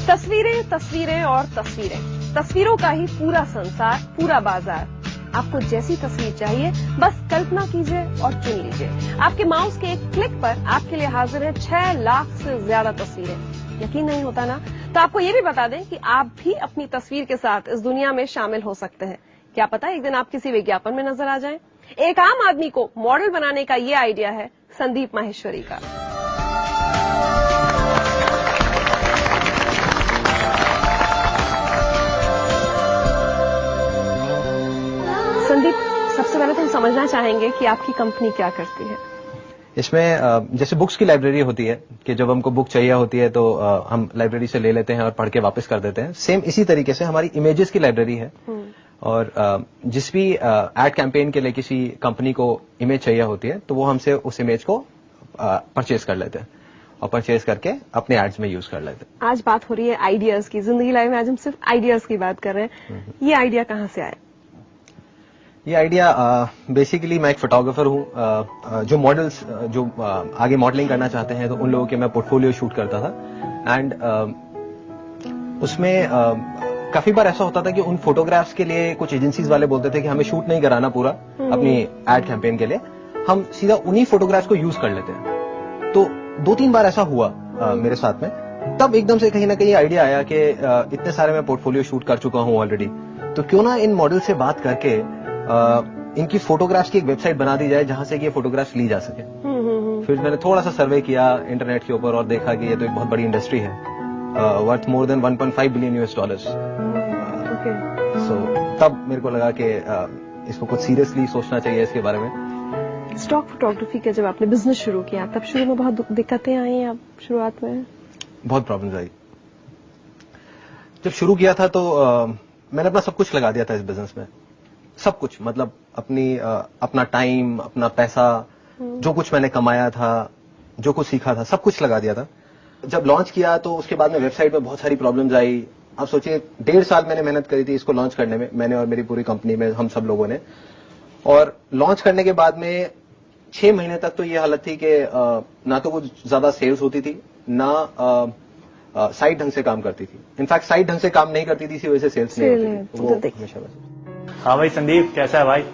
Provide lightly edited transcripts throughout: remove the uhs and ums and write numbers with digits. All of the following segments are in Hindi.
तस्वीरें, तस्वीरें और तस्वीरें, तस्वीरों का ही पूरा संसार, पूरा बाजार। आपको जैसी तस्वीर चाहिए बस कल्पना कीजिए और चुन लीजिए। आपके माउस के एक क्लिक पर आपके लिए हाजिर है 6 लाख से ज्यादा तस्वीरें। यकीन नहीं होता ना? तो आपको ये भी बता दें कि आप भी अपनी तस्वीर के साथ इस दुनिया में शामिल हो सकते हैं। क्या पता एक दिन आप किसी विज्ञापन में नजर आ जाएं। एक आम आदमी को मॉडल बनाने का ये आइडिया है संदीप माहेश्वरी का। संदीप, सबसे पहले तो हम समझना चाहेंगे कि आपकी कंपनी क्या करती है। इसमें जैसे बुक्स की लाइब्रेरी होती है कि जब हमको बुक चाहिए होती है तो हम लाइब्रेरी से ले लेते हैं और पढ़ के वापस कर देते हैं। सेम इसी तरीके से हमारी इमेजेस की लाइब्रेरी है और जिस भी एड कैंपेन के लिए किसी कंपनी को इमेज चाहिए होती है तो वो हमसे उस इमेज को परचेज कर लेते हैं और परचेज करके अपने एड्स में यूज कर लेते हैं। आज बात हो रही है आइडियाज की। जिंदगी लाइफ में आज हम सिर्फ आइडियाज की बात कर रहे हैं। ये आइडिया कहाँ से आया? ये आइडिया बेसिकली मैं एक फोटोग्राफर हूँ जो मॉडल्स जो आगे मॉडलिंग करना चाहते हैं तो उन लोगों के मैं पोर्टफोलियो शूट करता था एंड उसमें काफी बार ऐसा होता था कि उन फोटोग्राफ्स के लिए कुछ एजेंसीज वाले बोलते थे कि हमें शूट नहीं कराना पूरा अपनी एड कैंपेन के लिए, हम सीधा उन्हीं फोटोग्राफ्स को यूज कर लेते हैं। तो 2-3 बार ऐसा हुआ मेरे साथ में। तब एकदम से कहीं ना कहीं आइडिया आया कि इतने सारे मैं पोर्टफोलियो शूट कर चुका हूं ऑलरेडी, तो क्यों ना इन मॉडल से बात करके इनकी फोटोग्राफ्स की एक वेबसाइट बना दी जाए जहां से कि ये फोटोग्राफ्स ली जा सके। फिर मैंने थोड़ा सा सर्वे किया इंटरनेट के ऊपर और देखा कि ये तो एक बहुत बड़ी इंडस्ट्री है, worth more than $1.5 billion US। सो तब मेरे को लगा कि इसको कुछ सीरियसली सोचना चाहिए इसके बारे में। स्टॉक फोटोग्राफी का जब आपने बिजनेस शुरू किया तब शुरू में बहुत दिक्कतें आई आप शुरुआत में? बहुत प्रॉब्लम्स आई। जब शुरू किया था तो मैंने अपना सब कुछ लगा दिया था इस बिजनेस में। सब कुछ मतलब अपना टाइम, अपना पैसा, जो कुछ मैंने कमाया था, जो कुछ सीखा था, सब कुछ लगा दिया था। जब लॉन्च किया तो उसके बाद में वेबसाइट में बहुत सारी प्रॉब्लम्स आई। आप सोचिए 1.5 साल मैंने मेहनत करी थी इसको लॉन्च करने में, मैंने और मेरी पूरी कंपनी में हम सब लोगों ने। और लॉन्च करने के बाद में 6 महीने तक तो ये हालत थी कि ना तो कुछ ज्यादा सेल्स होती थी, ना साइट ढंग से काम करती थी। इनफैक्ट साइट ढंग से काम नहीं करती थी, इसी वजह से सेल्स नहीं होती थी। वो हमेशा। हाँ भाई संदीप, कैसा है भाई?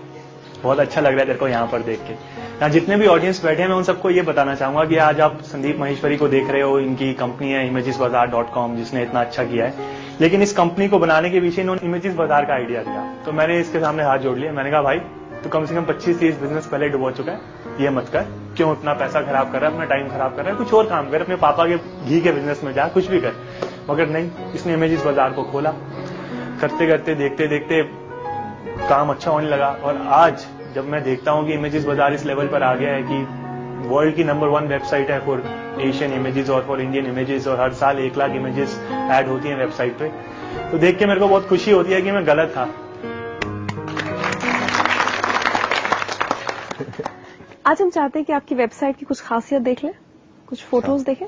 बहुत अच्छा लग रहा है तेरे को यहाँ पर देख के। यहाँ जितने भी ऑडियंस बैठे हैं मैं उन सबको ये बताना चाहूंगा कि आज आप संदीप माहेश्वरी को देख रहे हो। इनकी कंपनी है imagesbazaar.com जिसने इतना अच्छा किया है, लेकिन इस कंपनी को बनाने के पीछे इन्होंने इमेजेस बाजार का आइडिया दिया। तो मैंने इसके सामने हाथ जोड़ लिया। मैंने कहा भाई तू कम से कम 25-30 बिजनेस पहले डुबो चुका है, ये मत कर। क्यों अपना पैसा खराब कर रहा है, अपना टाइम खराब कर रहा है? कुछ और काम कर, अपने पापा के घी के बिजनेस में जा, कुछ भी कर। मगर नहीं, इसने इमेजेस बाजार को खोला। करते करते देखते देखते काम अच्छा होने लगा और आज जब मैं देखता हूं कि इमेजेस बाजार इस लेवल पर आ गया है कि वर्ल्ड की नंबर 1 वेबसाइट है फॉर एशियन इमेजेस और फॉर इंडियन इमेजेस, और हर साल 1 लाख इमेजेस ऐड होती हैं वेबसाइट पे, तो देख के मेरे को बहुत खुशी होती है कि मैं गलत था। आज हम चाहते हैं कि आपकी वेबसाइट की कुछ खासियत देख लें, कुछ फोटोज देखें।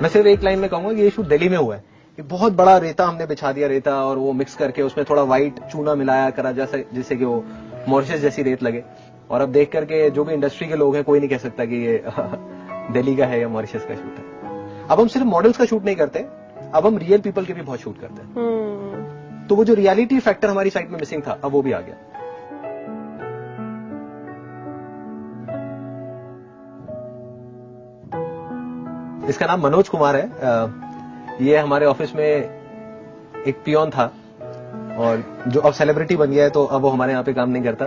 मैं सिर्फ एक लाइन में कहूंगा कि ये शूट दिल्ली में हुआ है। एक बहुत बड़ा रेता हमने बिछा दिया, रेता, और वो मिक्स करके उसमें थोड़ा व्हाइट चूना मिलाया करा जैसे जिससे कि वो मॉरिशस जैसी रेत लगे। और अब देख करके जो भी इंडस्ट्री के लोग हैं कोई नहीं कह सकता कि ये दिल्ली का है या मॉरिशस का शूट है। अब हम सिर्फ मॉडल्स का शूट नहीं करते, अब हम रियल पीपल के भी बहुत शूट करते हैं। तो वो जो रियलिटी फैक्टर हमारी साइट में मिसिंग था, अब वो भी आ गया। इसका नाम मनोज कुमार है। ये हमारे ऑफिस में एक पियोन था और जो अब सेलिब्रिटी बन गया है, तो अब वो हमारे यहाँ पे काम नहीं करता।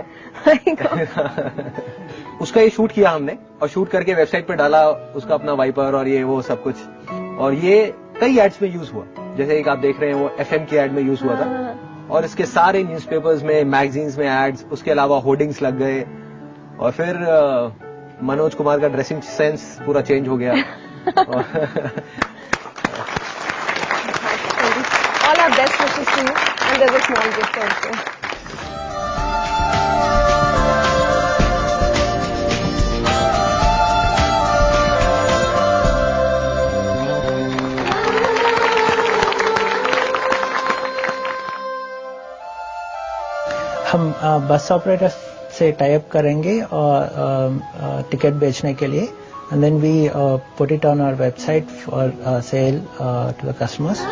उसका ये शूट किया हमने और शूट करके वेबसाइट पे डाला, उसका अपना वाइपर और ये वो सब कुछ। और ये कई एड्स में यूज हुआ, जैसे एक आप देख रहे हैं वो FM की एड में यूज हुआ था, और इसके सारे न्यूज़पेपर्स में, मैगजीन्स में एड्स, उसके अलावा होर्डिंग्स लग गए। और फिर मनोज कुमार का ड्रेसिंग सेंस पूरा चेंज हो गया। All our best wishes to you, and there's a small gift also. हम बस ऑपरेटर से टाई अप करेंगे और टिकट बेचने के लिए, and then we put it on our website for sale to the customers.